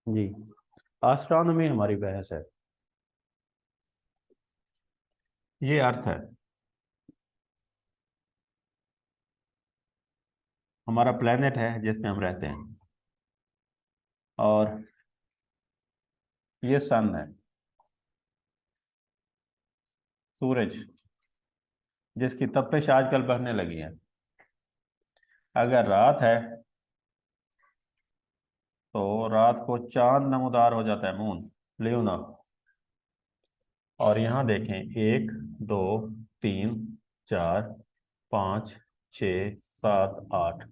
जी, astronomy हमारी बहस है। ये अर्थ है, हमारा प्लेनेट है जिसमें हम रहते हैं, और ये सन है, सूरज, जिसकी तपिश आजकल बढ़ने लगी है। अगर रात है तो रात को चांद नमूदार हो जाता है, मून, लियोना। और यहाँ देखें, 1, 2, 3, 4, 5, 6, 7, 8,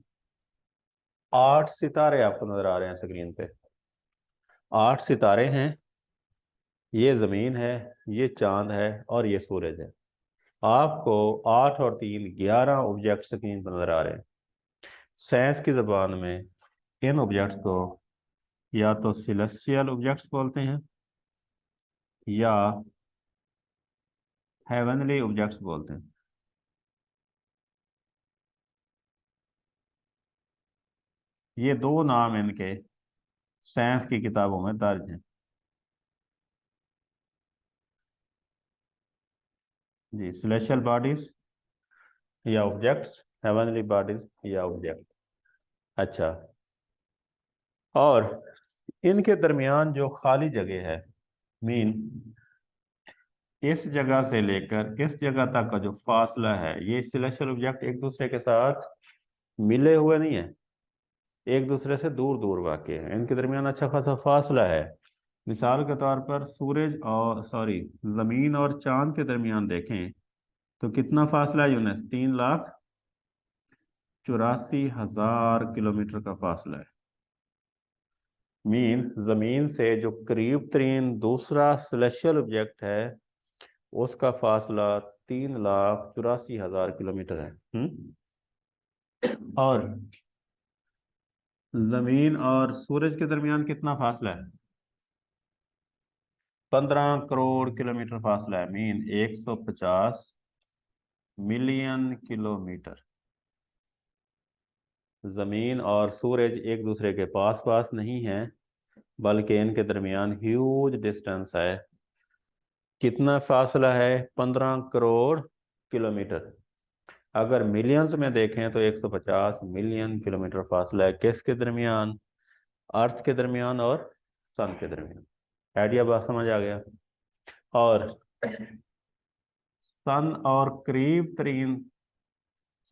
8 सितारे आपको नजर आ रहे हैं स्क्रीन पे। 8 सितारे हैं, ये जमीन है, ये चांद है, और ये सूरज है। आपको 8 और 3, 11 ऑब्जेक्ट स्क्रीन पर नजर आ रहे हैं। साइंस की जबान में इन ऑब्जेक्ट्स को या तो सिलेस्टियल ऑब्जेक्ट्स बोलते हैं या हेवनली ऑब्जेक्ट्स बोलते हैं। ये दो नाम इनके साइंस की किताबों में दर्ज हैं। जी, सिलेस्टियल बॉडीज या ऑब्जेक्ट्स, हेवनली बॉडीज या ऑब्जेक्ट। अच्छा, और इनके दरमियान जो खाली जगह है, मीन इस जगह से लेकर इस जगह तक का जो फासला है, ये सिलेस्टियल ऑब्जेक्ट एक दूसरे के साथ मिले हुए नहीं है, एक दूसरे से दूर दूर वाक़ है। इनके दरमियान अच्छा खासा फासला है। मिसाल के तौर पर सूरज और ज़मीन और चांद के दरमियान देखें तो कितना फासला है यूनस? 3,84,000 किलोमीटर का फासला है। मीन ज़मीन से जो करीब तरीन दूसरा सेलेस्टियल ऑब्जेक्ट है, उसका फासला 3,84,000 किलोमीटर है। और जमीन और सूरज के दरमियान कितना फासला है? 15 करोड़ किलोमीटर फासला है। Mean 150 million kilometre. जमीन और सूरज एक दूसरे के पास पास नहीं है, बल्कि इनके दरमियान ह्यूज डिस्टेंस है। कितना फासला है? 15 करोड़ किलोमीटर। अगर मिलियंस में देखें तो 150 मिलियन किलोमीटर फासला है किसके दरमियान? अर्थ के दरमियान और सन के दरमियान। आइडिया बात समझ आ गया? और सन और करीब तरीन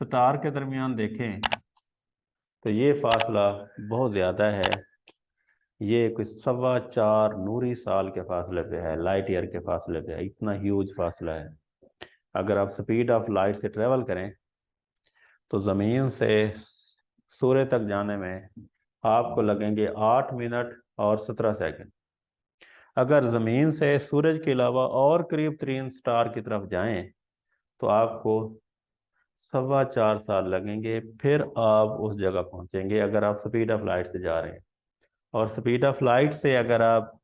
स्टार के दरमियान देखें तो ये फासला बहुत ज़्यादा है। ये कोई 4.25 नूरी साल के फासले पे है, लाइट ईयर के फासले पे है। इतना ह्यूज फासला है। अगर आप स्पीड ऑफ लाइट से ट्रेवल करें तो ज़मीन से सूर्य तक जाने में आपको लगेंगे 8 मिनट और 17 सेकंड। अगर ज़मीन से सूरज के अलावा और करीब तरीन स्टार की तरफ जाएं तो आपको 4.25 साल लगेंगे, फिर आप उस जगह पहुंचेंगे, अगर आप स्पीड ऑफ लाइट से जा रहे हैं। और स्पीड ऑफ लाइट से अगर आप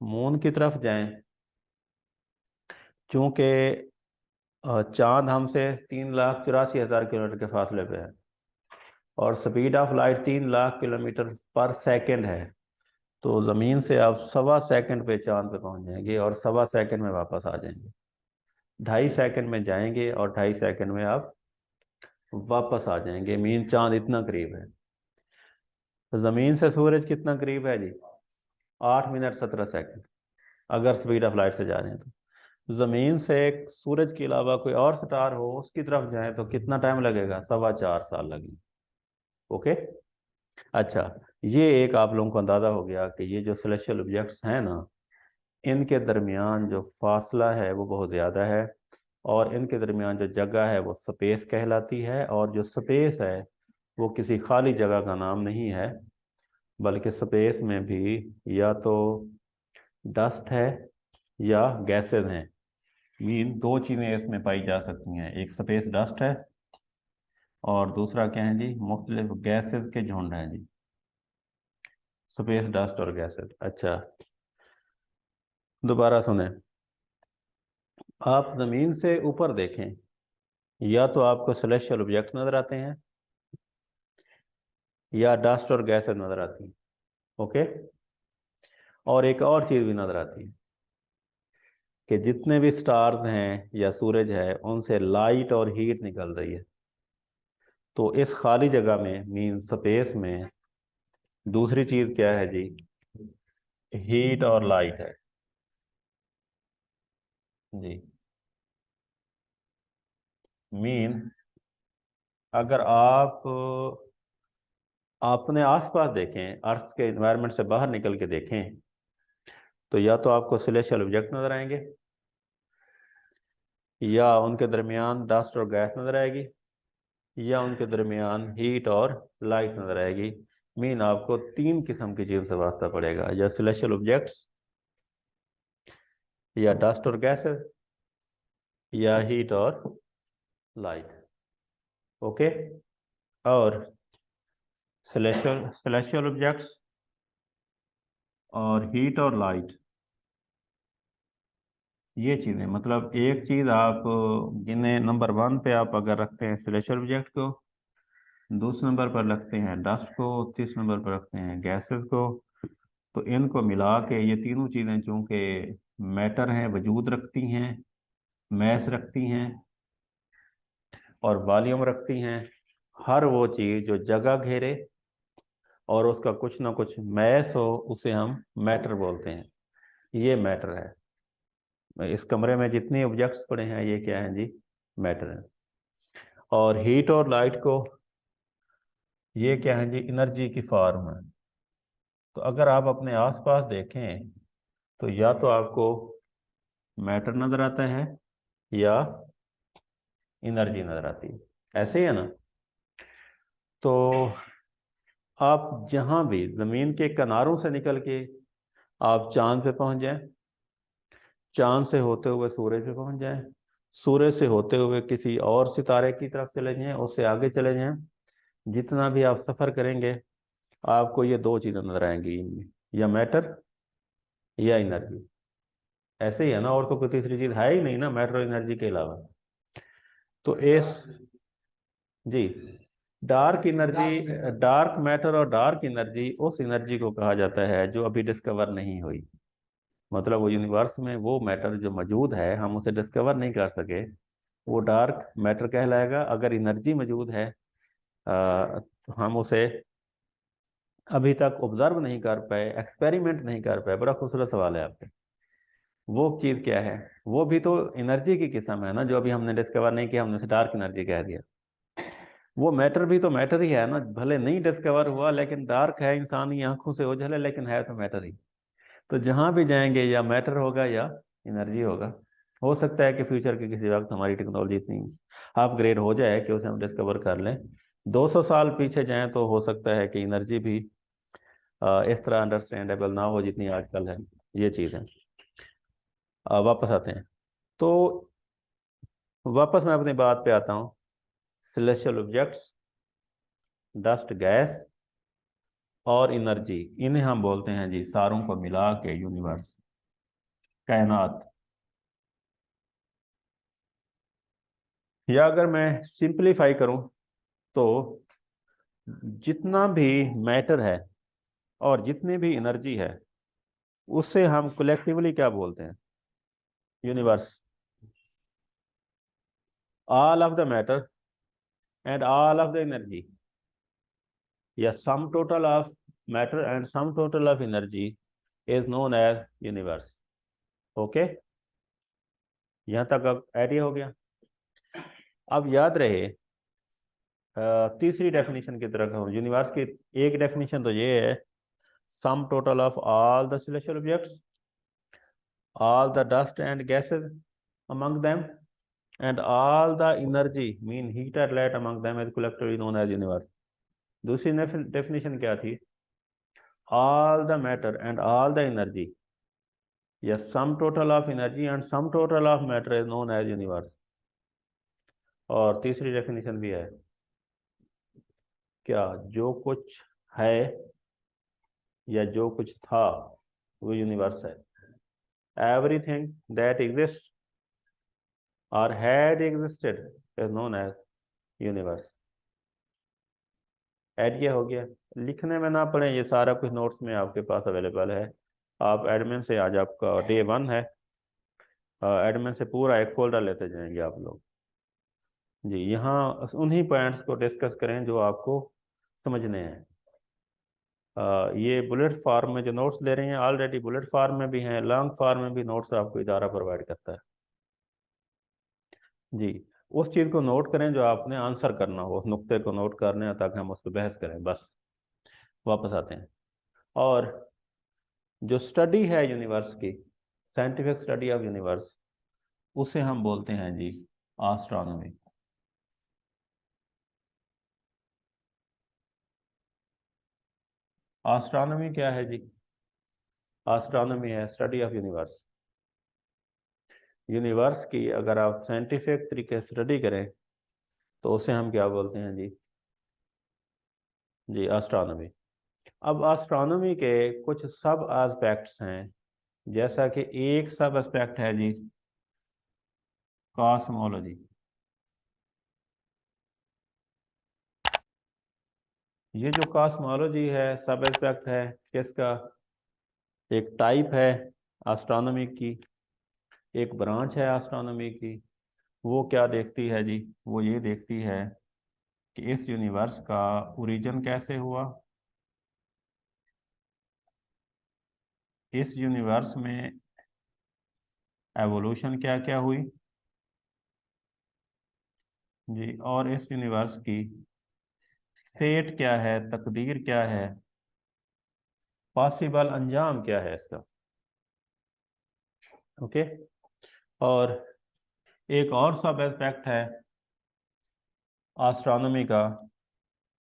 मून की तरफ जाएं, चूंकि चांद हमसे 3,84,000 किलोमीटर के फासले पे है और speed of light 3 lakh kilometre पर सेकंड है, तो ज़मीन से आप 1.25 सेकंड पे चांद पे पहुंच जाएंगे और 1.25 सेकंड में वापस आ जाएंगे। 2.5 सेकंड में जाएंगे और 2.5 सेकंड में आप वापस आ जाएंगे। मीन चांद इतना करीब है। तो ज़मीन से सूरज कितना करीब है जी? 8 मिनट 17 सेकंड, अगर स्पीड ऑफ लाइट से जा रहे हैं तो। ज़मीन से सूरज के अलावा कोई और स्टार हो, उसकी तरफ जाए तो कितना टाइम लगेगा? 4.25 साल लगेंगे। ओके। अच्छा, ये एक आप लोगों को अंदाज़ा हो गया कि ये जो सेलेस्टियल ऑब्जेक्ट्स हैं ना, इनके दरमियान जो फासला है वो बहुत ज़्यादा है, और इनके दरमियान जो जगह है वो स्पेस कहलाती है। और जो स्पेस है वो किसी खाली जगह का नाम नहीं है, बल्कि स्पेस में भी या तो डस्ट है या गैसेज हैं। मीन दो चीज़ें इसमें पाई जा सकती हैं, एक स्पेस डस्ट है और दूसरा क्या है जी, मुख्तलिफ गैसेज के झुंड हैं जी, स्पेस डस्ट और गैसेज। अच्छा, दोबारा सुने। आप ज़मीन से ऊपर देखें, या तो आपको सेलेस्टियल ऑब्जेक्ट नज़र आते हैं या डस्ट और गैसेज नज़र आती हैं। ओके, और एक और चीज़ भी नज़र आती है कि जितने भी स्टार्स हैं या सूरज है उनसे लाइट और हीट निकल रही है। तो इस खाली जगह में, मीन स्पेस में, दूसरी चीज़ क्या है जी, हीट और लाइट है जी। मीन अगर आप अपने आसपास देखें, अर्थ के एनवायरनमेंट से बाहर निकल के देखें, तो या तो आपको सेलेस्टियल ऑब्जेक्ट नजर आएंगे या उनके दरमियान डस्ट और गैस नजर आएगी या उनके दरमियान हीट और लाइट नजर आएगी। मीन आपको तीन किस्म की चीज़ से वास्ता पड़ेगा, या सेलेस्टियल ऑब्जेक्ट्स या डस्ट और गैसेस या हीट और लाइट। ओके, और सेलेस्टियल सेलेस्टियल ऑब्जेक्ट्स और हीट और लाइट, ये चीज़ें, मतलब एक चीज़ आप गिने, नंबर वन पे आप अगर रखते हैं सेलेस्टियल ऑब्जेक्ट को, दूसरे नंबर पर रखते हैं डस्ट को, तीसरे नंबर पर रखते हैं गैसेस को, तो इनको मिला के ये तीनों चीज़ें चूँकि मैटर हैं, वजूद रखती हैं, मैस रखती हैं और वॉल्यूम रखती हैं, हर वो चीज़ जो जगह घेरे और उसका कुछ ना कुछ मैस हो उसे हम मैटर बोलते हैं। ये मैटर है। इस कमरे में जितने ऑब्जेक्ट्स पड़े हैं ये क्या हैं जी, मैटर हैं। और हीट और लाइट को, ये क्या है जी, एनर्जी की फॉर्म है। तो अगर आप अपने आसपास देखें तो या तो आपको मैटर नज़र आता है या एनर्जी नज़र आती है, ऐसे ही है ना। तो आप जहाँ भी ज़मीन के किनारों से निकल के आप चांद पे पहुँच जाएं, चांद से होते हुए सूरज पे पहुँच जाएं, सूरज से होते हुए किसी और सितारे की तरफ चले जाएं, उससे आगे चले जाएं, जितना भी आप सफ़र करेंगे आपको ये दो चीज़ें नजर आएंगी इनमें, या मैटर या एनर्जी। ऐसे ही है ना, और तो कोई तीसरी चीज़ है ही नहीं ना मैटर और एनर्जी के अलावा। तो इस जी, डार्क एनर्जी, डार्क मैटर और डार्क एनर्जी उस एनर्जी को कहा जाता है जो अभी डिस्कवर नहीं हुई। मतलब वो यूनिवर्स में वो मैटर जो मौजूद है हम उसे डिस्कवर नहीं कर सके, वो डार्क मैटर कहलाएगा। अगर एनर्जी मौजूद है तो हम उसे अभी तक ऑब्जर्व नहीं कर पाए, एक्सपेरिमेंट नहीं कर पाए। बड़ा खूबसूरत सवाल है आपका। वो चीज़ क्या है, वो भी तो एनर्जी की किस्म है ना, जो अभी हमने डिस्कवर नहीं किया, हमने उसे डार्क एनर्जी कह दिया। वो मैटर भी तो मैटर ही है ना, भले नहीं डिस्कवर हुआ लेकिन डार्क है, इंसानी आंखों से ओझल है, लेकिन है तो मैटर ही। तो जहां भी जाएंगे या मैटर होगा या एनर्जी होगा। हो सकता है कि फ्यूचर के किसी वक्त हमारी टेक्नोलॉजी इतनी अपग्रेड हो जाए कि उसे हम डिस्कवर कर लें। 200 साल पीछे जाएं तो हो सकता है कि एनर्जी भी इस तरह अंडरस्टैंडेबल ना हो जितनी आजकल है। ये चीज़ है। वापस आते हैं। तो वापस मैं अपनी बात पे आता हूँ। सेलेस्टियल ऑब्जेक्ट्स, डस्ट गैस और एनर्जी, इन्हें हम बोलते हैं जी सारों को मिला के यूनिवर्स, कायनात। या अगर मैं सिंपलीफाई करूं तो जितना भी मैटर है और जितनी भी एनर्जी है उससे हम कलेक्टिवली क्या बोलते हैं, universe. All of the matter and all of the energy, या sum total of matter and sum total of energy is known as universe. Okay, यहाँ तक अब आइडिया हो गया। अब याद रहे, तीसरी डेफिनेशन की तरफ हूँ यूनिवर्स की। एक डेफिनेशन तो ये है, सम total of all the celestial objects, all the dust and gases among them, and all the energy, mean heat or light among them is collectively known as universe. दूसरी definition क्या थी, all the matter and all the energy या sum total of energy and sum total of matter is known as universe. और तीसरी definition भी है, क्या जो कुछ है या जो कुछ था वो यूनिवर्स है। एवरीथिंग दैट एग्जिस्ट और had existed is known as universe. Idea हो गया। लिखने में ना पड़े, ये सारा कुछ नोट्स में आपके पास अवेलेबल है। आप एडमिन से, आज आपका डे 1 है, एडमिन से पूरा एक फोल्डर लेते जाएंगे आप लोग। जी, यहाँ उन्हीं पॉइंट्स को डिस्कस करें जो आपको समझने हैं। ये बुलेट फॉर्म में जो नोट्स ले रहे हैं ऑलरेडी बुलेट फॉर्म में भी हैं, लॉन्ग फॉर्म में भी नोट्स आपको इदारा प्रोवाइड करता है। जी, उस चीज़ को नोट करें जो आपने आंसर करना हो, उस नुक्ते को नोट करने हैं ताकि हम उस पर बहस करें। बस वापस आते हैं। और जो स्टडी है यूनिवर्स की, साइंटिफिक स्टडी ऑफ यूनिवर्स, उसे हम बोलते हैं जी एस्ट्रोनॉमी। एस्ट्रोनॉमी क्या है जी? एस्ट्रोनॉमी है स्टडी ऑफ यूनिवर्स। यूनिवर्स की अगर आप साइंटिफिक तरीके से स्टडी करें तो उसे हम क्या बोलते हैं जी? जी एस्ट्रोनॉमी। अब एस्ट्रोनॉमी के कुछ सब एस्पेक्ट्स हैं, जैसा कि एक सब एस्पेक्ट है जी कॉस्मोलॉजी। ये जो कॉस्मोलॉजी है सब एस्पेक्ट है किसका? एक टाइप है एस्ट्रोनॉमी की, एक ब्रांच है एस्ट्रोनॉमी की। वो क्या देखती है जी? वो ये देखती है कि इस यूनिवर्स का ओरिजिन कैसे हुआ, इस यूनिवर्स में एवोल्यूशन क्या क्या हुई जी, और इस यूनिवर्स की फेट क्या है, तकदीर क्या है, पॉसिबल अंजाम क्या है इसका। ओके। और एक और सब एस्पेक्ट है एस्ट्रोनॉमी का,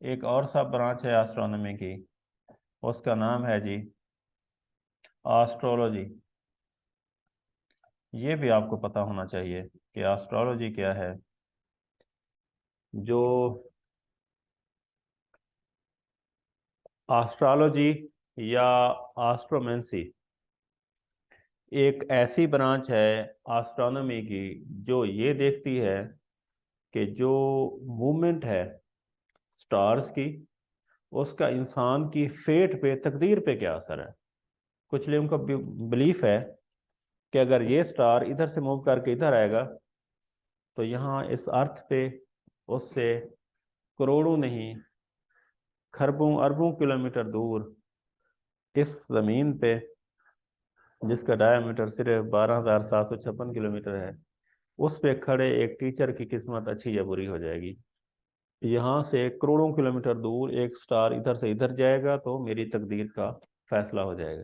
एक और सब ब्रांच है एस्ट्रोनॉमी की, उसका नाम है जी एस्ट्रोलॉजी। ये भी आपको पता होना चाहिए कि एस्ट्रोलॉजी क्या है। जो एस्ट्रोलॉजी या एस्ट्रोमेंसी एक ऐसी ब्रांच है एस्ट्रोनॉमी की जो ये देखती है कि जो मूवमेंट है स्टार्स की, उसका इंसान की फेट पे, तकदीर पे क्या असर है। कुछ लोगों का बिलीफ है कि अगर ये स्टार इधर से मूव करके इधर आएगा तो यहाँ इस अर्थ पे उससे करोड़ों नहीं खरबों अरबों किलोमीटर दूर इस जमीन पे, जिसका डायमीटर सिर्फ 12,756 किलोमीटर है, उस पे खड़े एक टीचर की किस्मत अच्छी या बुरी हो जाएगी। यहाँ से करोड़ों किलोमीटर दूर एक स्टार इधर से इधर जाएगा तो मेरी तकदीर का फैसला हो जाएगा।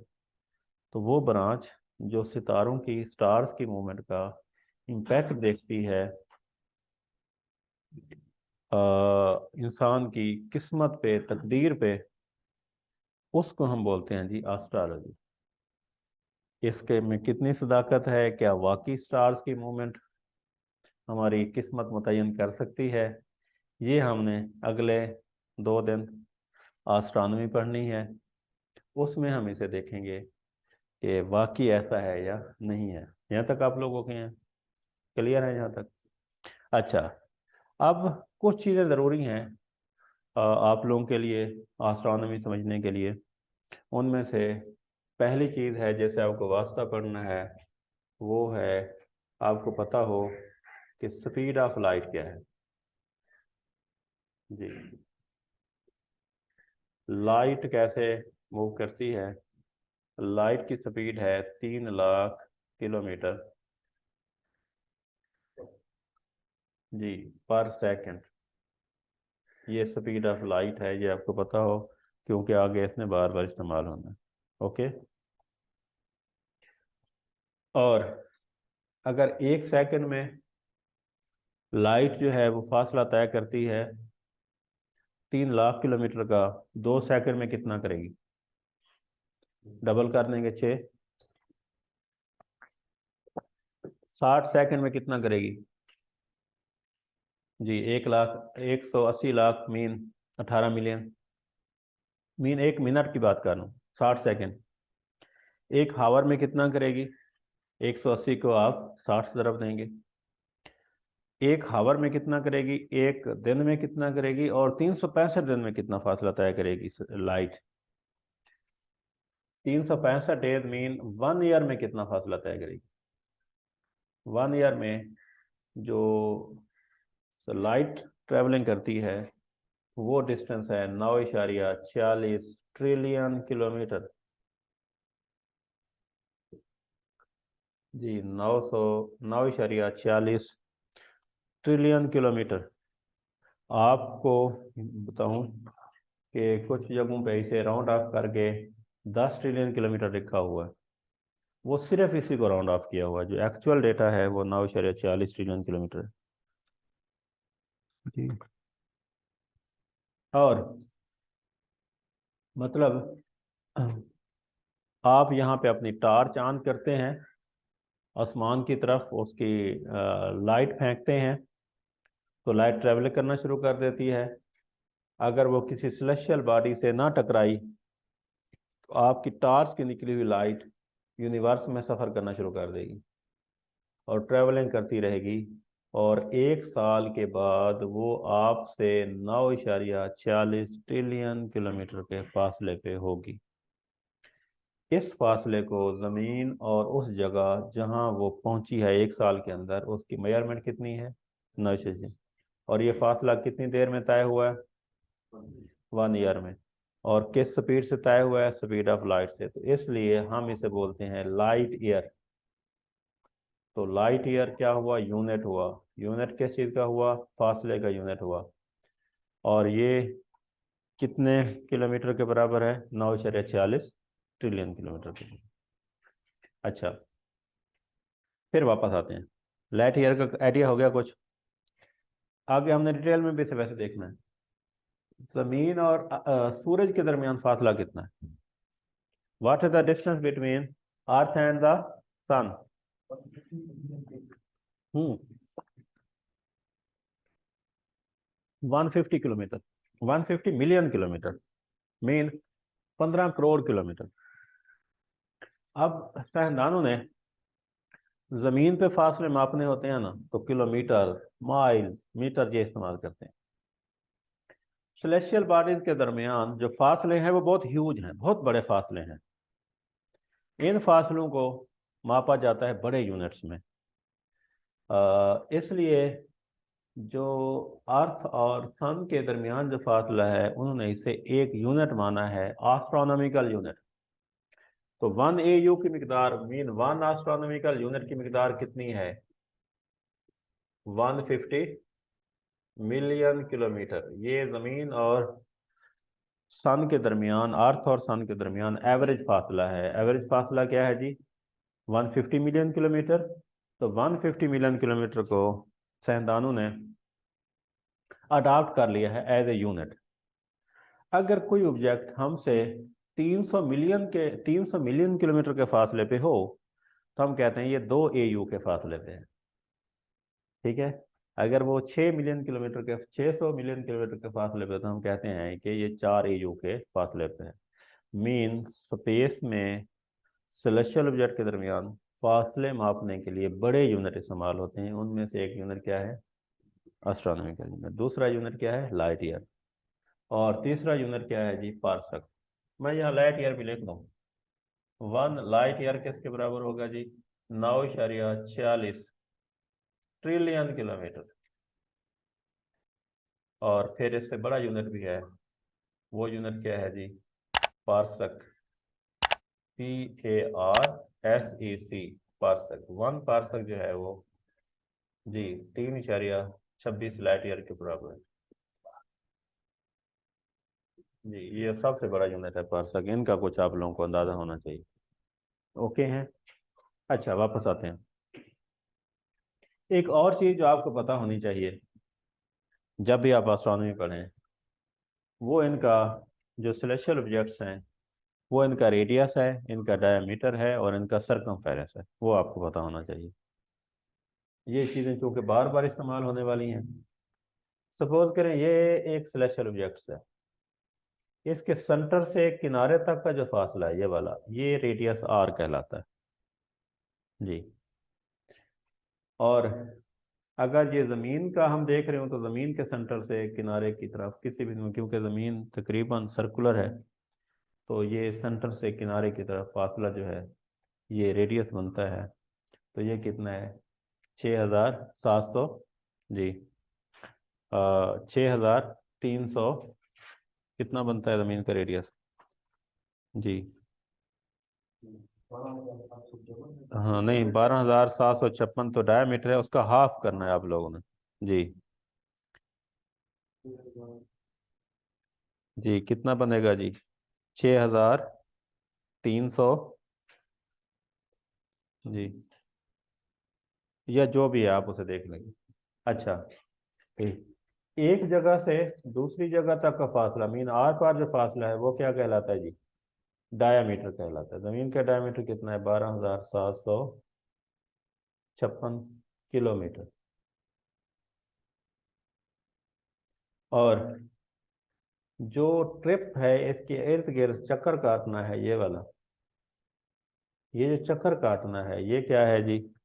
तो वो ब्रांच जो सितारों की, स्टार्स की मूवमेंट का इम्पैक्ट देखती है इंसान की किस्मत पे, तकदीर पे, उसको हम बोलते हैं जी एस्ट्रोलॉजी। इसके में कितनी सदाकत है, क्या वाकई स्टार्स की मूवमेंट हमारी किस्मत मुतय्यन कर सकती है, ये हमने अगले 2 दिन एस्ट्रोनॉमी पढ़नी है। उसमें हम इसे देखेंगे कि वाकई ऐसा है या नहीं है। यहाँ तक आप लोगों के हैं क्लियर है यहाँ तक? अच्छा, अब कुछ चीज़ें ज़रूरी हैं आप लोगों के लिए एस्ट्रोनॉमी समझने के लिए। उनमें से पहली चीज़ है, जैसे आपको वास्ता पढ़ना है, वो है आपको पता हो कि स्पीड ऑफ लाइट क्या है। जी, लाइट कैसे मूव करती है? लाइट की स्पीड है 3 लाख किलोमीटर जी पर सेकंड। ये स्पीड ऑफ लाइट है, ये आपको पता हो क्योंकि आगे इसने बार बार इस्तेमाल होना है। ओके। और अगर 1 सेकंड में लाइट जो है वो फासला तय करती है 3 लाख किलोमीटर का, 2 सेकंड में कितना करेगी? डबल कर देंगे 6, 60 सेकंड में कितना करेगी जी? 1,80,00,000 मीन 18 मिलियन। मीन 1 मिनट की बात कर रहा हूँ, 60 सेकंड। 1 हावर में कितना करेगी? 180 को आप 60 से ज़रब देंगे। 1 हावर में कितना करेगी? 1 दिन में कितना करेगी? और 365 दिन में कितना फासला तय करेगी लाइट? 365 डेज मीन 1 ईयर में कितना फासला तय करेगी? 1 ईयर में जो लाइट ट्रेवलिंग करती है वो डिस्टेंस है 9.46 ट्रिलियन किलोमीटर। जी 909.46 ट्रिलियन किलोमीटर। आपको बताऊं कि कुछ जगहों पे इसे राउंड ऑफ करके 10 ट्रिलियन किलोमीटर लिखा हुआ है। वो सिर्फ इसी को राउंड ऑफ किया हुआ है, जो एक्चुअल डेटा है वो 9.46 ट्रिलियन किलोमीटर है जी। और मतलब आप यहाँ पे अपनी टार्च ऑन करते हैं, आसमान की तरफ उसकी लाइट फेंकते हैं तो लाइट ट्रेवल करना शुरू कर देती है। अगर वो किसी सेलेस्टियल बॉडी से ना टकराई तो आपकी टार्च की निकली हुई लाइट यूनिवर्स में सफ़र करना शुरू कर देगी और ट्रेवलिंग करती रहेगी। और 1 साल के बाद वो आपसे 9.46 ट्रिलियन किलोमीटर के फासले पे होगी। इस फासले को ज़मीन और उस जगह जहां वो पहुंची है 1 साल के अंदर, उसकी मेजरमेंट कितनी है? 9 और ये फासला कितनी देर में तय हुआ है? 1 ईयर में। और किस स्पीड से तय हुआ है? स्पीड ऑफ लाइट से। तो इसलिए हम इसे बोलते हैं लाइट ईयर। तो लाइट ईयर क्या हुआ? यूनिट हुआ। यूनिट किस चीज़ का हुआ? फासले का यूनिट हुआ। और ये कितने किलोमीटर के बराबर है? 9.46 ट्रिलियन किलोमीटर के। अच्छा, फिर वापस आते हैं। लाइट ईयर का आइडिया हो गया कुछ? आगे हमने डिटेल में भी इसे वैसे देखना है। जमीन और सूरज के दरमियान फासला कितना है? What is the distance between earth and the sun? 150 kilometre, 150 million kilometre mean 15 crore kilometre. अब साइंसदानों ने जमीन पे फासले मापने होते हैं ना, तो किलोमीटर, माइल, मीटर ये इस्तेमाल करते हैं। सेलेस्टियल बॉडीज के दरमियान जो फासले हैं वो बहुत ह्यूज हैं, बहुत बड़े फासले हैं। इन फासलों को मापा जाता है बड़े यूनिट्स में। इसलिए जो अर्थ और सन के दरमियान जो फासला है उन्होंने इसे एक यूनिट माना है, एस्ट्रोनॉमिकल यूनिट। तो 1 AU की मिकदार मीन 1 एस्ट्रोनॉमिकल यूनिट की मिकदार कितनी है? 150 मिलियन किलोमीटर। ये ज़मीन और सन के दरमियान, अर्थ और सन के दरमियान एवरेज फासला है। एवरेज फासला क्या है जी? 150 मिलियन किलोमीटर। तो 150 मिलियन किलोमीटर को साइंसदानों ने अडॉप्ट कर लिया है एज ए यूनिट। अगर कोई ऑब्जेक्ट हमसे 300 मिलियन किलोमीटर के फासले पे हो तो हम कहते हैं ये 2 AU के फासले पे है। ठीक है। अगर वो 6 मिलियन किलोमीटर के 600 मिलियन किलोमीटर के फासले पे तो हम कहते हैं कि ये 4 AU के फासले पे है। मीन स्पेस में सेलेस्टियल ऑब्जेक्ट के दरमियान फासले मापने के लिए बड़े यूनिट इस्तेमाल होते हैं। उनमें से एक यूनिट क्या है? Astronomical unit. दूसरा यूनिट क्या है? Light year. और तीसरा यूनिट क्या है जी? पार्सक। मैं यहाँ लाइट ईयर भी लिख दूँ। 1 लाइट ईयर किसके बराबर होगा जी? 9.46 ट्रिलियन किलोमीटर। और फिर इससे बड़ा यूनिट भी है, वो यूनिट क्या है जी? पार्सक। PARSEC, पार्सक। 1 पार्सक जो है वो जी 3.26 लाइट ईयर के बराबर है जी। ये सबसे बड़ा यूनिट है पार्सक। इनका कुछ आप लोगों को अंदाजा होना चाहिए। ओके हैं? अच्छा, वापस आते हैं। एक और चीज जो आपको पता होनी चाहिए जब भी आप एस्ट्रोनॉमी पढ़ें, वो इनका जो सेलेस्टियल ऑब्जेक्ट्स हैं वो इनका रेडियस है, इनका डायमीटर है और इनका सरकमफेरेंस है, वो आपको पता होना चाहिए। ये चीज़ें चूँकि बार बार इस्तेमाल होने वाली हैं। सपोज करें ये एक सेलेशियल ऑब्जेक्ट है, इसके सेंटर से किनारे तक का जो फासला है ये वाला, ये रेडियस आर कहलाता है जी। और अगर ये ज़मीन का हम देख रहे हो तो ज़मीन के सेंटर से किनारे की तरफ किसी भी, क्योंकि ज़मीन तकरीबन सर्कुलर है, तो ये सेंटर से किनारे की तरफ फासला जो है ये रेडियस बनता है। तो ये कितना है, 6,700 जी, 6,300 कितना बनता है ज़मीन का रेडियस जी। हाँ नहीं, 12,756 तो डायमीटर है, उसका हाफ करना है आप लोगों ने जी। जी कितना बनेगा जी, 6,300 जी, या जो भी है आप उसे देख लेंगे। अच्छा, ठीक। एक जगह से दूसरी जगह तक का फासला, मीन आर पार जो फासला है वो क्या कहलाता है जी, डायामीटर कहलाता है। जमीन का डायामीटर कितना है, 12,756 किलोमीटर। और जो ट्रिप है इसके इर्द गिर्द चक्कर काटना है ये वाला, ये जो चक्कर काटना है ये क्या है जी,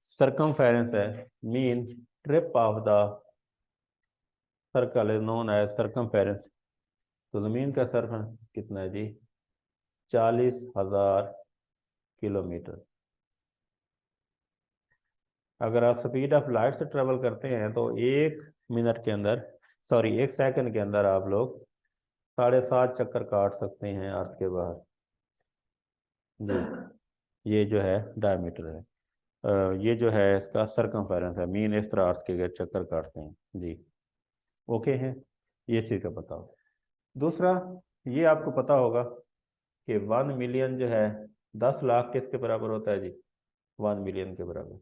सरकमफेरेंस है। Mean trip of the circle is known as circumference. तो जमीन का सरफन कितना है जी, 40,000 किलोमीटर। अगर आप स्पीड ऑफ लाइट से ट्रेवल करते हैं तो 1 मिनट के अंदर, सॉरी 1 सेकंड के अंदर आप लोग 7.5 चक्कर काट सकते हैं अर्थ के बाहर जी। ये जो है डायमीटर है, ये जो है इसका सरकमफेरेंस है। मीन इस तरह अर्थ के चक्कर काटते हैं जी। ओके है, ये चीज़ का बताओ। दूसरा, ये आपको पता होगा कि 1 मिलियन जो है 10 लाख किसके बराबर होता है जी, 1 मिलियन के बराबर।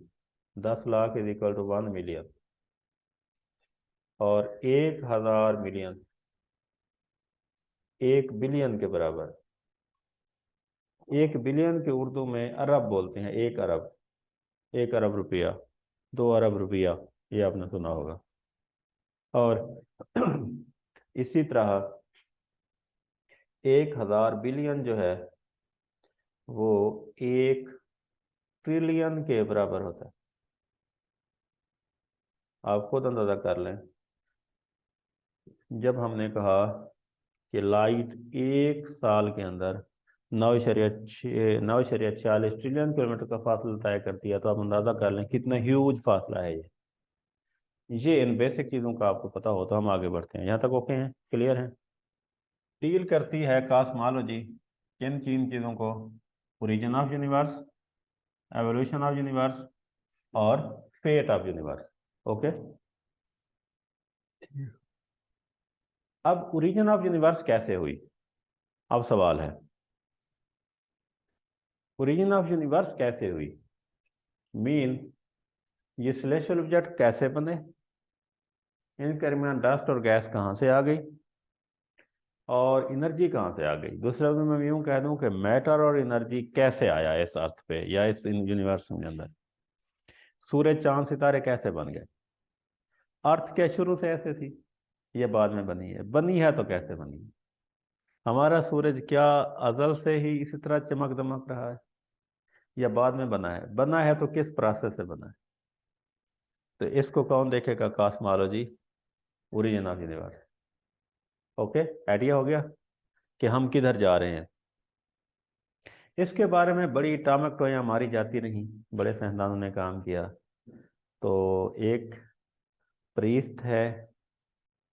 10 lakh is equal to 1 million. और 1,000 मिलियन 1 बिलियन के बराबर। 1 बिलियन के उर्दू में अरब बोलते हैं, 1 अरब। 1 अरब रुपया, 2 अरब रुपया, ये आपने सुना होगा। और इसी तरह 1,000 बिलियन जो है वो 1 ट्रिलियन के बराबर होता है। आप खुद अंदाजा कर लें, जब हमने कहा कि लाइट 1 साल के अंदर 9,46 ट्रिलियन किलोमीटर का फासला तय करती है, तो आप अंदाजा कर लें कितना ह्यूज फासला है ये इन बेसिक चीज़ों का आपको पता हो तो हम आगे बढ़ते हैं। यहाँ तक ओके हैं, क्लियर है। डील करती है कॉस्मोलॉजी किन तीन चीज़ों को, origin of universe, evolution of universe और फेट ऑफ यूनिवर्स। ओके, अब ओरिजिन ऑफ यूनिवर्स कैसे हुई, अब सवाल है ओरिजिन ऑफ यूनिवर्स कैसे हुई। मीन ये सेलेस्टियल ऑब्जेक्ट कैसे बने, इनके दरमियान डस्ट और गैस कहाँ से आ गई, और एनर्जी कहाँ से आ गई। दूसरे शब्दों में मैं यूँ कह दूँ कि मैटर और एनर्जी कैसे आया इस अर्थ पे या इस यूनिवर्स के अंदर। सूरज चांद सितारे कैसे बन गए। अर्थ क्या शुरू से ऐसे थी, ये बाद में बनी है तो कैसे बनी है। हमारा सूरज क्या अजल से ही इसी तरह चमक दमक रहा है या बाद में बना है तो किस प्रोसेस से बना है। तो इसको कौन देखेगा, cosmology, origin of universe. Okay, idea हो गया कि हम किधर जा रहे हैं। इसके बारे में बड़ी टामक-टोयां मारी जाती रहीं, बड़े साइंसदानों ने काम किया। तो एक प्रीस्ट है,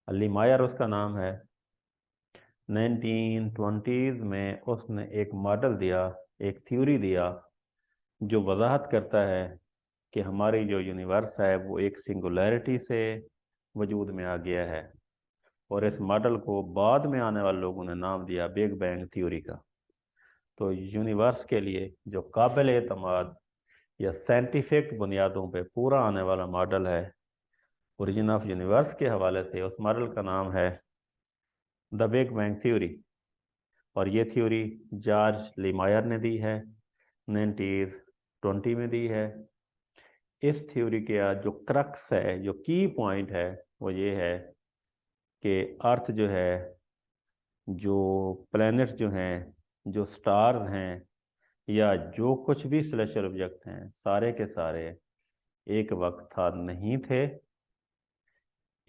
अली मायर उसका नाम है, 1920s में उसने एक मॉडल दिया, एक थ्योरी दिया जो वजाहत करता है कि हमारी जो यूनिवर्स है वो एक सिंगुलैरिटी से वजूद में आ गया है। और इस मॉडल को बाद में आने वाले लोगों ने नाम दिया बिग बैंग थ्योरी का। तो यूनिवर्स के लिए जो काबिल एतमाद या साइंटिफिक बुनियादों पे पूरा आने वाला मॉडल है ओरिजिन ऑफ यूनिवर्स के हवाले से, उस मॉडल का नाम है द बिग बैंग थ्योरी। और ये थ्योरी जॉर्ज लीमायर ने दी है, 1920 में दी है। इस थ्योरी का जो क्रक्स है, जो की पॉइंट है, वो ये है कि अर्थ जो है, जो प्लैनेट्स जो हैं, जो स्टार्स हैं, या जो कुछ भी सेलेस्टियल ऑब्जेक्ट हैं, सारे के सारे एक वक्त था नहीं थे।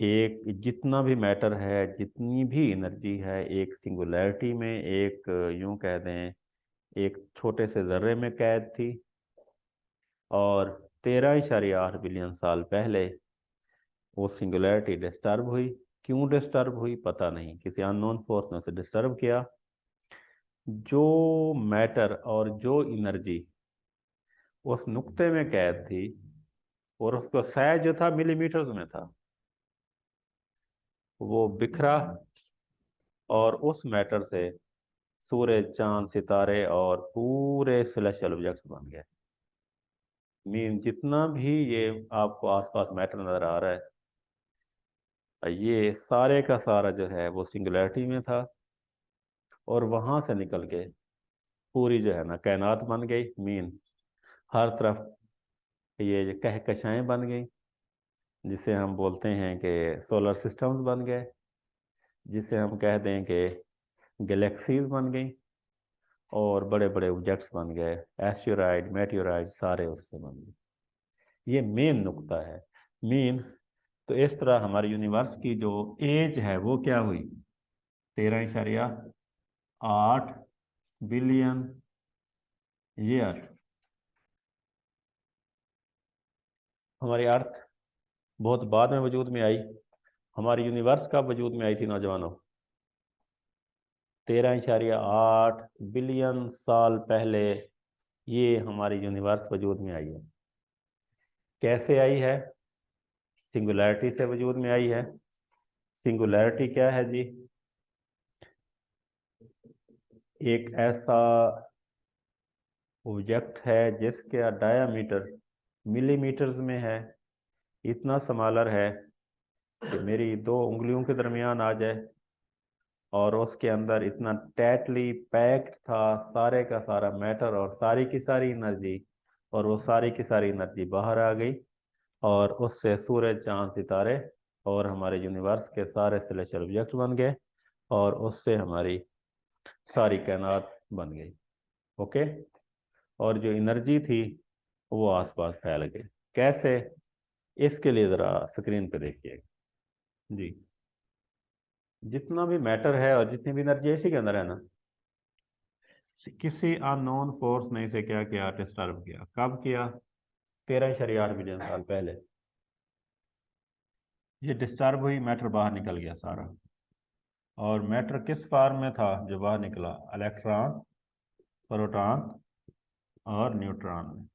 एक जितना भी मैटर है, जितनी भी एनर्जी है, एक सिंगुलैरिटी में, एक यूं कह दें एक छोटे से जर्रे में कैद थी। और 13.8 बिलियन साल पहले वो सिंगुलैरिटी डिस्टर्ब हुई। क्यों डिस्टर्ब हुई पता नहीं, किसी अननोन फोर्स ने उसे डिस्टर्ब किया। जो मैटर और जो एनर्जी उस नुक्ते में कैद थी, और उसका साइज जो था मिलीमीटर्स में था, वो बिखरा, और उस मैटर से सूरज, चांद, सितारे और पूरे सेलेस्टियल ऑब्जेक्ट्स बन गए। मीन जितना भी ये आपको आसपास मैटर नजर आ रहा है, ये सारे का सारा जो है वो सिंगुलैरिटी में था, और वहां से निकल के पूरी जो है ना कायनात बन गई। मीन हर तरफ ये कहकशाएं बन गई, जिसे हम बोलते हैं कि सोलर सिस्टम्स बन गए, जिसे हम कह दें कि गैलेक्सीज बन गई, और बड़े बड़े ऑब्जेक्ट्स बन गए, एस्टेरॉयड, मेटेओराइड, सारे उससे बन गए। ये मेन नुक्ता है। मीन तो इस तरह हमारे यूनिवर्स की जो एज है वो क्या हुई, 13.8 बिलियन ईयर। हमारी अर्थ बहुत बाद में वजूद में आई। हमारी यूनिवर्स कब वजूद में आई थी नौजवानों? 13.8 बिलियन साल पहले ये हमारी यूनिवर्स वजूद में आई है। कैसे आई है? सिंगुलैरिटी से वजूद में आई है। सिंगुलैरिटी क्या है जी? एक ऐसा ऑब्जेक्ट है जिसका डायामीटर मिलीमीटर्स में है, इतना स्मॉलर है कि मेरी दो उंगलियों के दरमियान आ जाए, और उसके अंदर इतना टाइटली पैक्ड था सारे का सारा मैटर और सारी की सारी एनर्जी, और वो सारी की सारी एनर्जी बाहर आ गई, और उससे सूरज, चांद, सितारे और हमारे यूनिवर्स के सारे सेलेस्टियल ऑब्जेक्ट बन गए, और उससे हमारी सारी कायनात बन गई। ओके। और जो एनर्जी थी वो आसपास फैल गई। कैसे? इसके लिए ज़रा स्क्रीन पे देखिए जी। जितना भी मैटर है और जितनी भी एनर्जी इसी के अंदर है ना, किसी अननोन फोर्स ने इसे क्या किया, डिस्टर्ब किया। कब किया? 13.8 बिलियन साल पहले ये डिस्टर्ब हुई, मैटर बाहर निकल गया सारा। और मैटर किस फॉर्म में था जो बाहर निकला? इलेक्ट्रॉन, प्रोटॉन और न्यूट्रॉन में।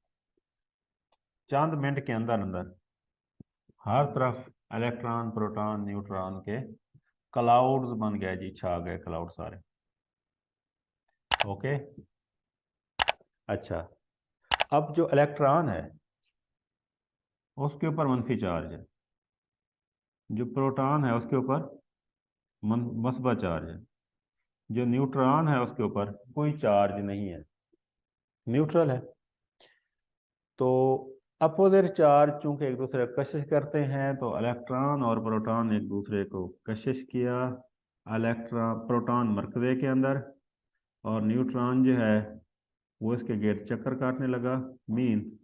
चंद मिनट के अंदर अंदर हर तरफ इलेक्ट्रॉन, प्रोटॉन, न्यूट्रॉन के क्लाउड्स बन गए जी, छा गए क्लाउड सारे। ओके। अच्छा, अब जो इलेक्ट्रॉन है उसके ऊपर मंफी चार्ज है, जो प्रोटॉन है उसके ऊपर मस्बा चार्ज है, जो न्यूट्रॉन है उसके ऊपर कोई चार्ज नहीं है, न्यूट्रल है। तो अपोजिट चार्ज चूंकि एक दूसरे को कशिश करते हैं, तो इलेक्ट्रॉन और प्रोटॉन एक दूसरे को कशिश किया। इलेक्ट्रॉन, प्रोटॉन मरकज़े के अंदर, और न्यूट्रॉन जो है वो इसके गिर्द चक्कर काटने लगा। मीन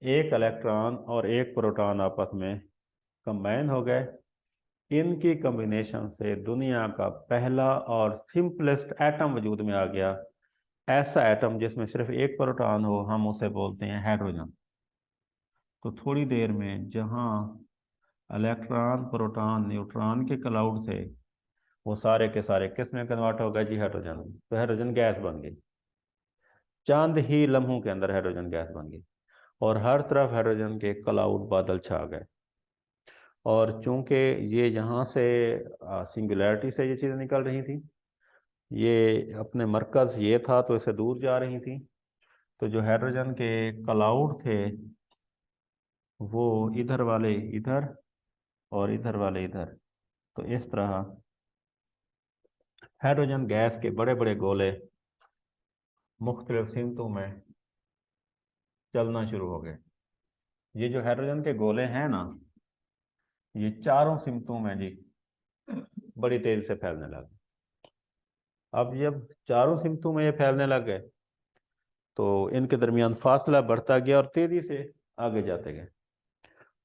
एक इलेक्ट्रॉन और एक प्रोटॉन आपस में कंबाइन हो गए। इनकी कॉम्बिनेशन से दुनिया का पहला और सिंपलेस्ट एटम वजूद में आ गया। ऐसा एटम जिसमें सिर्फ एक प्रोटॉन हो, हम उसे बोलते हैं हाइड्रोजन। तो थोड़ी देर में जहाँ इलेक्ट्रॉन, प्रोटॉन, न्यूट्रॉन के क्लाउड थे, वो सारे के सारे किस में कन्वर्ट हो गए जी? हाइड्रोजन। तो हाइड्रोजन गैस बन गई। चंद ही लम्हों के अंदर हाइड्रोजन गैस बन गई, और हर तरफ हाइड्रोजन के क्लाउड, बादल छा गए। और चूंकि ये यहाँ से सिंगुलैरिटी से ये चीज़ें निकल रही थी, ये अपने मरकज़ ये था तो इससे दूर जा रही थी, तो जो हाइड्रोजन के क्लाउड थे वो इधर वाले इधर और इधर वाले इधर, तो इस तरह हाइड्रोजन गैस के बड़े बड़े गोले मुख्तलिफ सिमतों में चलना शुरू हो गए। ये जो हाइड्रोजन के गोले हैं ना, ये चारों सिमटों में जी बड़ी तेजी से फैलने लगे। अब जब चारों सिमटों में ये फैलने लग गए तो इनके दरमियान फासला बढ़ता गया और तेजी से आगे जाते गए।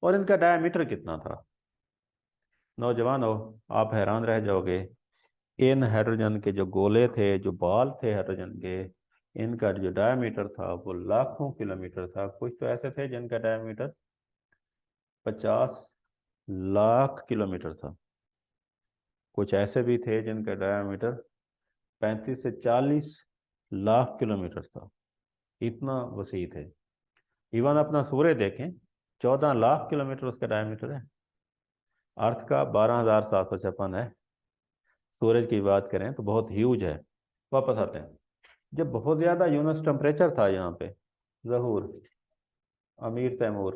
और इनका डायमीटर कितना था नौजवानों, आप हैरान रह जाओगे। इन हाइड्रोजन के जो गोले थे, जो बॉल थे हाइड्रोजन के, इनका जो डायमीटर था वो लाखों किलोमीटर था। कुछ तो ऐसे थे जिनका डायमीटर 50 लाख किलोमीटर था। कुछ ऐसे भी थे जिनका डायमीटर 35 से 40 लाख किलोमीटर था। इतना वसी थे। इवन अपना सूर्य देखें, 14 लाख किलोमीटर उसका डायमीटर है। अर्थ का 12,756 है। सूरज की बात करें तो बहुत ह्यूज है। वापस आते हैं। जब बहुत ज़्यादा यूनस टेम्परेचर था यहाँ पे, जहूर, अमीर तैमूर,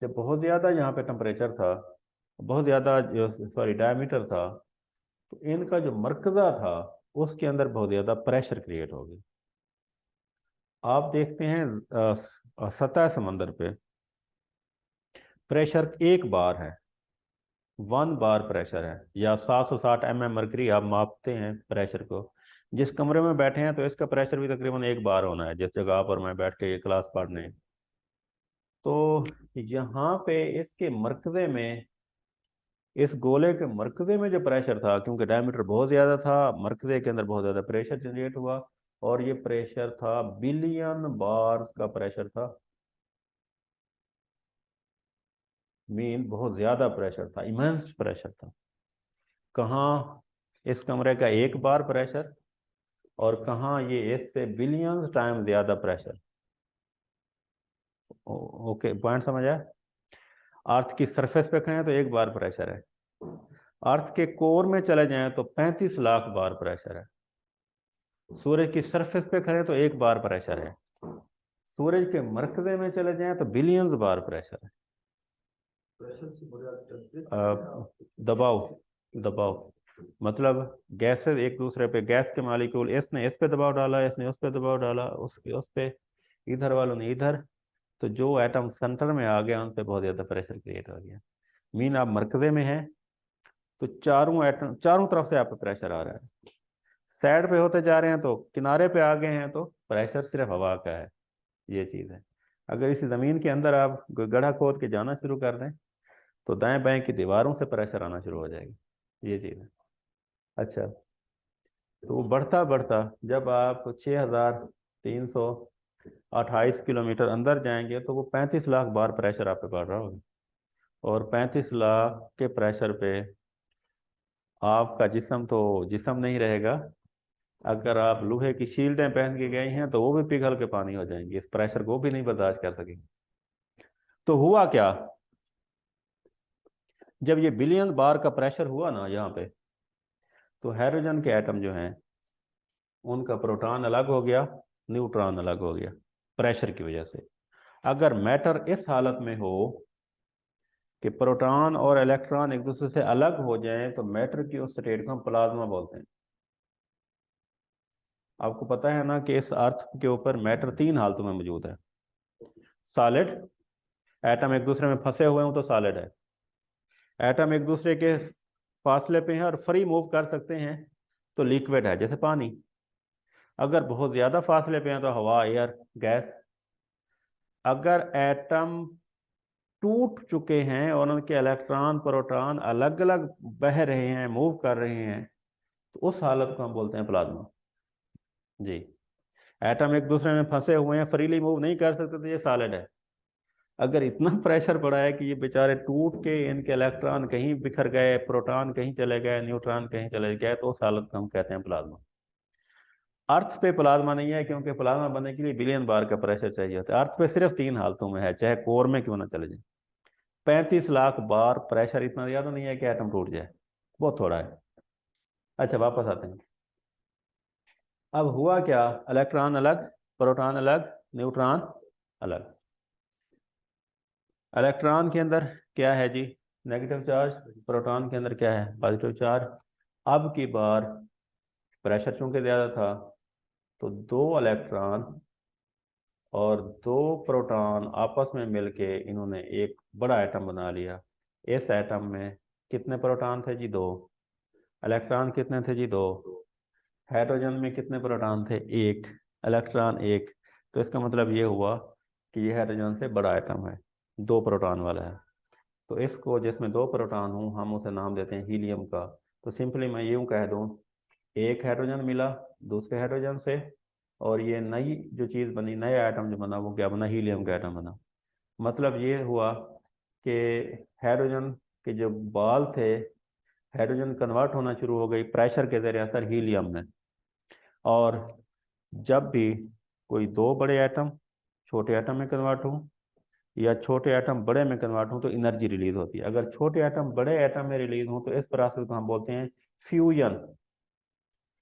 जब बहुत ज़्यादा यहाँ पे टेम्परेचर था, बहुत ज़्यादा जो सॉरी डायमीटर था, तो इनका जो मरकज़ा था उसके अंदर बहुत ज़्यादा प्रेशर क्रिएट हो गया। आप देखते हैं सतह समंदर पे प्रेशर 1 बार है, 1 बार प्रेशर है, या 760 mm मरकरी आप मापते हैं प्रेशर को। जिस कमरे में बैठे हैं तो इसका प्रेशर भी तकरीबन 1 बार होना है, जिस जगह पर मैं बैठ के ये क्लास पढ़ने। तो यहाँ पे इसके मरकजे में, इस गोले के मरकजे में जो प्रेशर था, क्योंकि डायमीटर बहुत ज़्यादा था, मरकजे के अंदर बहुत ज़्यादा प्रेशर जनरेट हुआ। और ये प्रेशर था बिलियन बार्स का प्रेशर था। मीन बहुत ज़्यादा प्रेशर था, इमेंस प्रेशर था। कहाँ इस कमरे का 1 बार प्रेशर, और कहाँ ये इससे बिलियंस टाइम ज़्यादा प्रेशर। ओके, पॉइंट समझ आया। अर्थ की सरफेस पे खड़े हैं तो 1 बार प्रेशर है। अर्थ के कोर में चले जाएं तो 35 लाख बार प्रेशर है। सूरज की सरफेस पे खड़े हैं तो 1 बार प्रेशर है। सूरज के मरकजे में चले जाएं तो बिलियंस बार प्रेशर है। दबाव, दबाव मतलब गैसेस एक दूसरे पे, गैस के मालिक्यूल, इसने इस पे दबाव डाला, इसने उस पे दबाव डाला, उस पे, इधर वालों ने इधर, तो जो एटम सेंटर में आ गया उन पे बहुत ज़्यादा प्रेशर क्रिएट हो गया। मीन आप मरकजे में हैं तो चारों एटम, चारों तरफ से आप पे प्रेशर आ रहा है। साइड पे होते जा रहे हैं तो किनारे पे आ गए हैं तो प्रेशर सिर्फ हवा का है। ये चीज़ है। अगर इसी ज़मीन के अंदर आप गड्ढा खोद के जाना शुरू कर दें तो दाएं बाएं की दीवारों से प्रेशर आना शुरू हो जाएगी। ये चीज़ है। अच्छा, तो वो बढ़ता बढ़ता जब आप 6,328 किलोमीटर अंदर जाएंगे तो वो 35 लाख बार प्रेशर आप पे पड़ रहा होगा। और 35 लाख के प्रेशर पे आपका जिस्म तो जिस्म नहीं रहेगा। अगर आप लोहे की शील्डें पहन के गए हैं तो वो भी पिघल के पानी हो जाएंगी, इस प्रेशर को भी नहीं बर्दाश्त कर सकेंगे। तो हुआ क्या, जब ये बिलियन बार का प्रेशर हुआ ना यहाँ पे, तो हाइड्रोजन के एटम जो हैं उनका प्रोटॉन अलग हो गया, न्यूट्रॉन अलग हो गया प्रेशर की वजह से। अगर मैटर इस हालत में हो कि प्रोटॉन और इलेक्ट्रॉन एक दूसरे से अलग हो जाएं तो मैटर की उस स्टेट को हम प्लाज्मा बोलते हैं। आपको पता है ना कि इस अर्थ के ऊपर मैटर 3 हालतों में मौजूद है। सॉलिड, एटम एक दूसरे में फंसे हुए हों तो सॉलिड है। एटम एक दूसरे के फासले पे हैं और फ्री मूव कर सकते हैं तो लिक्विड है, जैसे पानी। अगर बहुत ज़्यादा फासले पे हैं तो हवा, एयर, गैस। अगर एटम टूट चुके हैं और उनके इलेक्ट्रॉन प्रोटॉन अलग अलग बह रहे हैं, मूव कर रहे हैं, तो उस हालत को हम बोलते हैं प्लाज्मा। जी, एटम एक दूसरे में फंसे हुए हैं, फ्रीली मूव नहीं कर सकते तो ये सॉलिड है। अगर इतना प्रेशर पड़ा है कि ये बेचारे टूट के, इनके इलेक्ट्रॉन कहीं बिखर गए, प्रोटॉन कहीं चले गए, न्यूट्रॉन कहीं चले गए, तो उस हालत को हम कहते हैं प्लाज्मा। अर्थ पे प्लाज्मा नहीं है क्योंकि प्लाज्मा बनने के लिए बिलियन बार का प्रेशर चाहिए होता है। अर्थ पे सिर्फ 3 हालतों में है, चाहे कोर में क्यों ना चले जाए। 35 लाख बार प्रेशर इतना ज़्यादा नहीं है कि एटम टूट जाए, बहुत थोड़ा है। अच्छा, वापस आते हैं। अब हुआ क्या, इलेक्ट्रॉन अलग, प्रोटॉन अलग, न्यूट्रॉन अलग। इलेक्ट्रॉन के अंदर क्या है जी, नेगेटिव चार्ज। प्रोटॉन के अंदर क्या है, पॉजिटिव चार्ज। अब की बार प्रेशर चूंकि ज़्यादा था तो 2 इलेक्ट्रॉन और दो प्रोटॉन आपस में मिलके इन्होंने एक बड़ा एटम बना लिया। इस एटम में कितने प्रोटॉन थे जी? दो। इलेक्ट्रॉन कितने थे जी? दो। हाइड्रोजन में कितने प्रोटॉन थे? एक। इलेक्ट्रॉन एक। तो इसका मतलब ये हुआ कि ये हाइड्रोजन से बड़ा एटम है, दो प्रोटॉन वाला है। तो इसको, जिसमें दो प्रोटॉन हूँ, हम उसे नाम देते हैं हीलियम का। तो सिंपली मैं यूँ कह दूँ, एक हाइड्रोजन मिला दूसरे हाइड्रोजन से, और ये नई जो चीज़ बनी, नया एटम जो बना, वो क्या बना? हीलियम का एटम बना। मतलब ये हुआ कि हाइड्रोजन के जो बाल थे, हाइड्रोजन कन्वर्ट होना शुरू हो गई प्रेशर के ज़रिए असर हीलियम में। और जब भी कोई दो बड़े एटम छोटे एटम में कन्वर्ट हो या छोटे एटम बड़े में कन्वर्ट हो तो एनर्जी रिलीज होती है। अगर छोटे एटम बड़े एटम में रिलीज हो तो इस प्रोसेस को हम बोलते हैं फ्यूजन,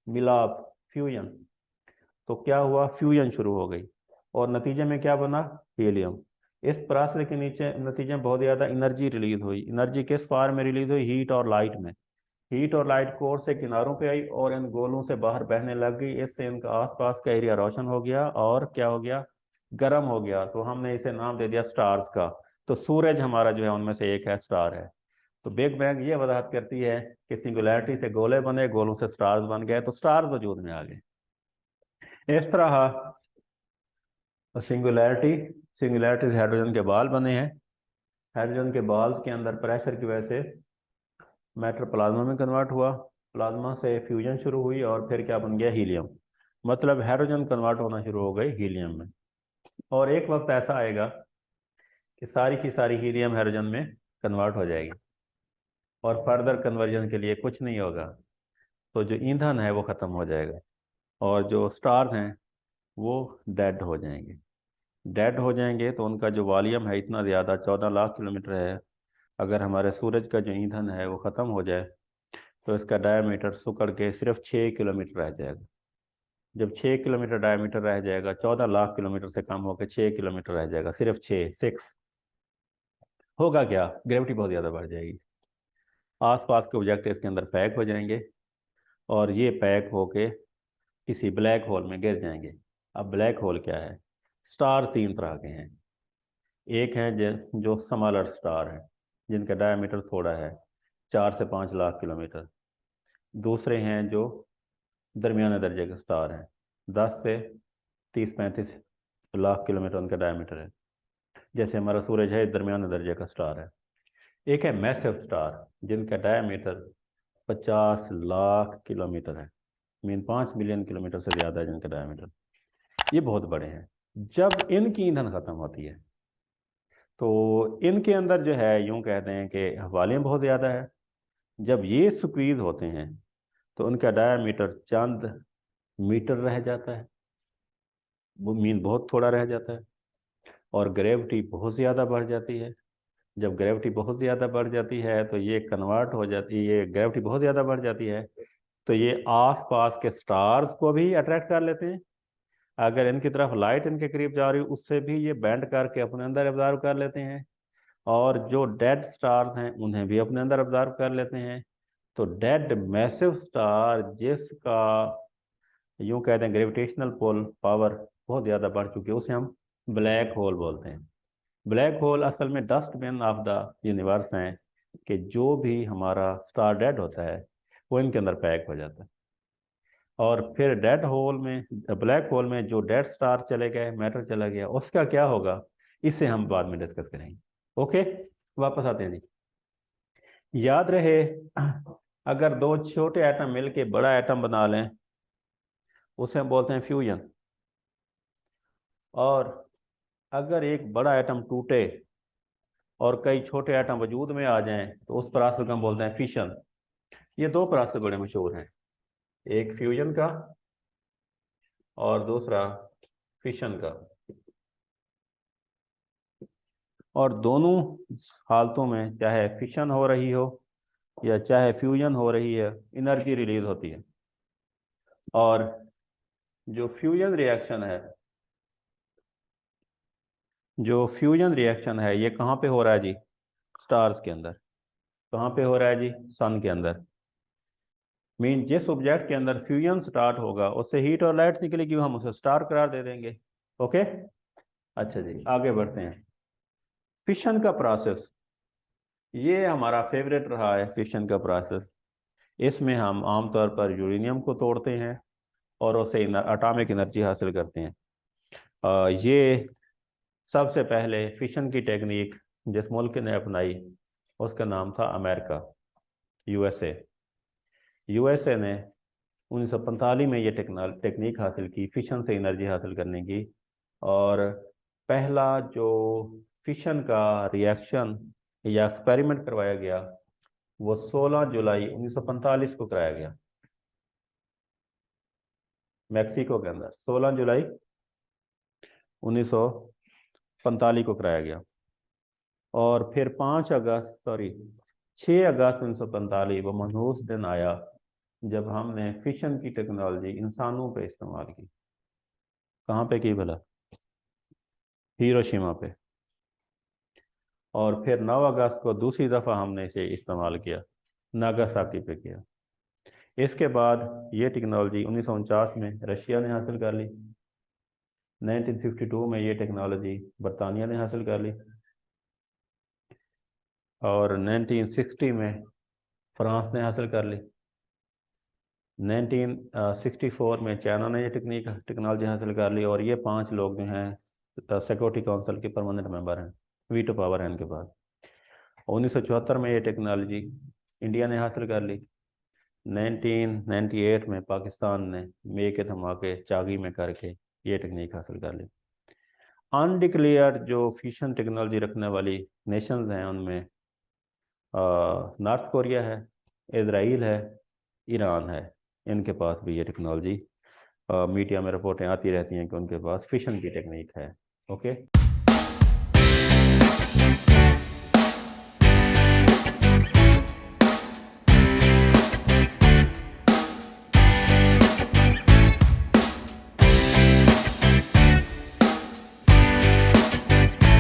मिलाप, फ्यूजन। तो क्या हुआ? फ्यूजन शुरू हो गई और नतीजे में क्या बना? हीलियम। इस प्रोसेस के नीचे नतीजे में बहुत ज़्यादा एनर्जी रिलीज हुई। एनर्जी किस फॉर्म में रिलीज हुई? हीट और लाइट में। हीट और लाइट कोर से किनारों पे आई और इन गोलों से बाहर बहने लग गई। इससे इनका आसपास का एरिया रोशन हो गया और क्या हो गया? गर्म हो गया। तो हमने इसे नाम दे दिया स्टार्स का। तो सूरज हमारा जो है उनमें से एक है, स्टार है। तो बिग बैंग ये वजाहत करती है कि सिंगुलैरिटी से गोले बने, गोलों से स्टार्स बन गए, तो स्टार वजूद में आ गए। इस तरह सिंगुलैरिटी सिंगुलैरिटी से हाइड्रोजन के बाल बने हैं। हाइड्रोजन के बाल्स के अंदर प्रेशर की वजह से मैटर प्लाज्मा में कन्वर्ट हुआ, प्लाज्मा से फ्यूजन शुरू हुई और फिर क्या बन गया? हीलियम। मतलब हाइड्रोजन कन्वर्ट होना शुरू हो गई हीलियम में। और एक वक्त ऐसा आएगा कि सारी की सारी हीलियम हाइड्रोजन में कन्वर्ट हो जाएगी और फर्दर कन्वर्जन के लिए कुछ नहीं होगा। तो जो ईंधन है वो ख़त्म हो जाएगा और जो स्टार्स हैं वो डेड हो जाएंगे। डेड हो जाएंगे तो उनका जो वॉल्यूम है इतना ज़्यादा, 14 लाख किलोमीटर है। अगर हमारे सूरज का जो ईंधन है वो ख़त्म हो जाए तो इसका डायमीटर सिकुड़ के सिर्फ 6 किलोमीटर रह जाएगा। जब 6 किलोमीटर डायमीटर रह जाएगा, 14 लाख किलोमीटर से कम होकर 6 किलोमीटर रह जाएगा, सिर्फ छः, सिक्स। होगा क्या? ग्रेविटी बहुत ज़्यादा बढ़ जाएगी, आसपास के ऑब्जेक्ट इसके अंदर पैक हो जाएंगे और ये पैक होके किसी ब्लैक होल में गिर जाएंगे। अब ब्लैक होल क्या है? स्टार तीन तरह के हैं। एक है जो स्मॉलर स्टार है, जिनका डायमीटर थोड़ा है, 4 से 5 लाख किलोमीटर। दूसरे हैं जो दरमियाने दर्जे के स्टार हैं, 10 से 30-35 लाख किलोमीटर उनका डायमीटर है। जैसे हमारा सूरज है, दरमियाने दर्जे का स्टार है। एक है मैसिव स्टार, जिनका डायमीटर 50 लाख किलोमीटर है, मीन 5 मिलियन किलोमीटर से ज़्यादा है जिनका डायमीटर। ये बहुत बड़े हैं। जब इनकी ईंधन ख़त्म होती है तो इनके अंदर जो है, यूं कहते हैं कि वॉल्यूम बहुत ज़्यादा है। जब ये स्क्वीज होते हैं तो उनका डायमीटर चंद मीटर रह जाता है, वो मीन बहुत थोड़ा रह जाता है। और ग्रेविटी बहुत ज़्यादा बढ़ जाती है। जब ग्रेविटी बहुत ज़्यादा बढ़ जाती है तो ये कन्वर्ट हो जाती है, ये ग्रेविटी बहुत ज़्यादा बढ़ जाती है तो ये आसपास के स्टार्स को भी अट्रैक्ट कर लेते हैं। अगर इनकी तरफ लाइट इनके करीब जा रही हो उससे भी ये बैंड करके अपने अंदर ऑब्जर्व कर लेते हैं। और जो डेड स्टार्स हैं उन्हें भी अपने अंदर ऑब्जर्व कर लेते हैं। तो डेड मैसिव स्टार जिसका यूं कहते हैं ग्रेविटेशनल पुल पावर बहुत ज़्यादा बढ़ चुकी है, उसे हम ब्लैक होल बोलते हैं। ब्लैक होल असल में डस्टबिन ऑफ द यूनिवर्स हैं कि जो भी हमारा स्टार डेड होता है वो इनके अंदर पैक हो जाता है। और फिर डेड होल में, ब्लैक होल में जो डेड स्टार चले गए, मैटर चला गया, उसका क्या होगा, इसे हम बाद में डिस्कस करेंगे। ओके, वापस आते हैं जी। याद रहे, अगर दो छोटे एटम मिलके बड़ा एटम बना लें उसे हम बोलते हैं फ्यूजन। और अगर एक बड़ा एटम टूटे और कई छोटे एटम वजूद में आ जाएं तो उस प्रोसेस को हम बोलते हैं फिशन। ये दो प्रोसेस बड़े मशहूर हैं, एक फ्यूजन का और दूसरा फिशन का। और दोनों हालतों में चाहे फिशन हो रही हो या चाहे फ्यूजन हो रही है, एनर्जी रिलीज होती है। और जो फ्यूजन रिएक्शन है जो फ्यूजन रिएक्शन है ये कहाँ पे हो रहा है जी? स्टार्स के अंदर। कहाँ पे हो रहा है जी? सन के अंदर। मीन जिस ऑब्जेक्ट के अंदर फ्यूजन स्टार्ट होगा उससे हीट और लाइट निकलेगी, हम उसे स्टार करार दे देंगे। ओके। अच्छा जी, आगे बढ़ते हैं। फिशन का प्रोसेस, ये हमारा फेवरेट रहा है फिशन का प्रोसेस। इसमें हम आमतौर पर यूरेनियम को तोड़ते हैं और उससे एटॉमिक एनर्जी हासिल करते हैं। ये सबसे पहले फिशन की टेक्निक जिस मुल्क ने अपनाई उसका नाम था अमेरिका, यूएसए। यूएसए ने 1945 में ये टेक्निक हासिल की फिशन से एनर्जी हासिल करने की। और पहला जो फिशन का रिएक्शन या एक्सपेरिमेंट करवाया गया वो 16 जुलाई 1945 को कराया गया, मैक्सिको के अंदर 16 जुलाई 1945 को कराया गया। और फिर 6 अगस्त 1945 वो मनहूस दिन आया जब हमने फिशन की टेक्नोलॉजी इंसानों पे इस्तेमाल की। कहाँ पे की भला? हिरोशिमा पे। और फिर 9 अगस्त को दूसरी दफ़ा हमने इसे इस्तेमाल किया, नागासाकी पे किया। इसके बाद ये टेक्नोलॉजी 1949 में रशिया ने हासिल कर ली, 1952 में ये टेक्नोलॉजी बरतानिया ने हासिल कर ली, और 1960 में फ्रांस ने हासिल कर ली, 1964 में चाइना ने ये टेक्नोलॉजी हासिल कर ली। और ये 5 लोग जो हैं सिक्योरिटी काउंसिल के परमानेंट मेंबर हैं, वीटो पावर है इनके पास। 1974 में ये टेक्नोलॉजी इंडिया ने हासिल कर ली। 1998 में पाकिस्तान ने मे के धमाके चागी में करके ये टेक्निक हासिल कर ली। अनडिक्लेयर्ड जो फिशन टेक्नोलॉजी रखने वाली नेशंस हैं उनमें नॉर्थ कोरिया है, इजराइल है, ईरान है। इनके पास भी ये टेक्नोलॉजी, मीडिया में रिपोर्टें आती रहती हैं कि उनके पास फिशन की टेक्निक है। ओके।